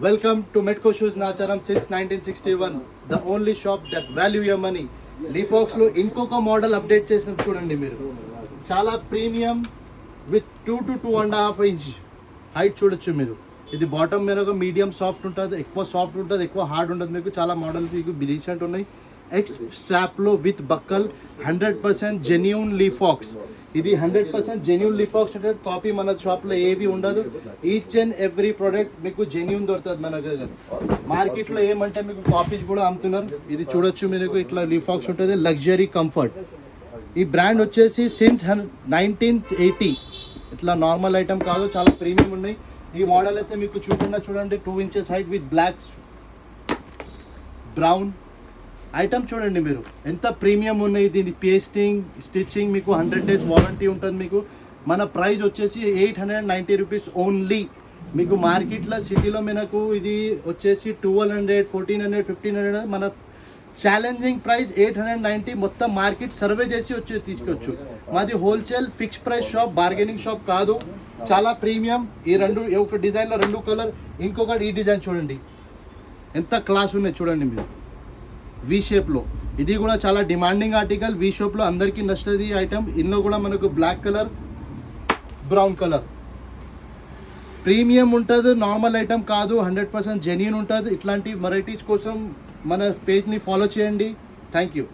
Welcome to Medco Shoes Nacharam since 1961. The only shop that value your money. Leafox లో ఇంకొక model update చేసిన చూడండి మీరు. చాలా premium with 2 to 2.5 inch height చూడొచ్చు మీరు. ఇది బాటమ్ మీద ఒక మీడియం సాఫ్ట్ ఉంటుంది, ఎక్కువ సాఫ్ట్ ఉంటుంది, ఎక్కువ హార్డ్ ఉంటుంది. మీకు చాలా మోడల్స్ మీకు రీసెంట్ ఉన్నాయి. ఎక్స్ స్ట్రాప్లో విత్ బక్కల్ 100% జెన్యూన్ లీఫాక్స్. ఇది 100% జెన్యూన్ లీఫాక్స్ ఉంటుంది. కాపీ మన షాప్లో ఏవి ఉండదు. ఈచ్ అండ్ ఎవ్రీ ప్రోడక్ట్ మీకు జెన్యూన్ దొరుకుతుంది మన దగ్గర. మార్కెట్లో ఏమంటే మీకు కాపీస్ కూడా అమ్ముతున్నారు. ఇది చూడొచ్చు మీకు ఇట్లా లీఫాక్స్ ఉంటుంది. Luxury comfort. ఈ బ్రాండ్ వచ్చేసి సిన్స్ 1980. ఇట్లా నార్మల్ ఐటమ్ కాదు, చాలా ప్రీమియం ఉన్నాయి. ఈ మోడల్ అయితే మీకు చూడండి 2 inches height with black brown item చూడండి మీరు ఎంత ప్రీమియం ఉన్నాయి. దీని పేస్టింగ్ స్టిచ్చింగ్ మీకు 100 days వారంటీ ఉంటుంది. మీకు మన ప్రైస్ వచ్చేసి 890 రూపీస్ ఓన్లీ. మీకు మార్కెట్లో సిటీలో మనకు ఇది వచ్చేసి 1200, 1400, 1500. మన ఛాలెంజింగ్ ప్రైస్ 890. మొత్తం మార్కెట్ సర్వే చేసి తీసుకోవచ్చు. మాది wholesale fix price shop, bargaining shop కాదు. చాలా ప్రీమియం. ఈ రెండు ఒక డిజైన్లో 2 కలర్, ఇంకొకటి ఈ డిజైన్ చూడండి ఎంత క్లాస్ ఉన్నాయి చూడండి మీరు. వి షేప్లో ఇది కూడా చాలా డిమాండింగ్ ఆర్టికల్. వి షేప్లో అందరికీ నచ్చుతుంది ఈ ఐటమ్. ఇందులో కూడా మనకు black colour, brown colour premium ఉంటుంది. నార్మల్ ఐటమ్ కాదు, 100% జెన్యూన్ ఉంటుంది. ఇట్లాంటి వెరైటీస్ కోసం మన పేజ్ని ఫాలో చేయండి. Thank you.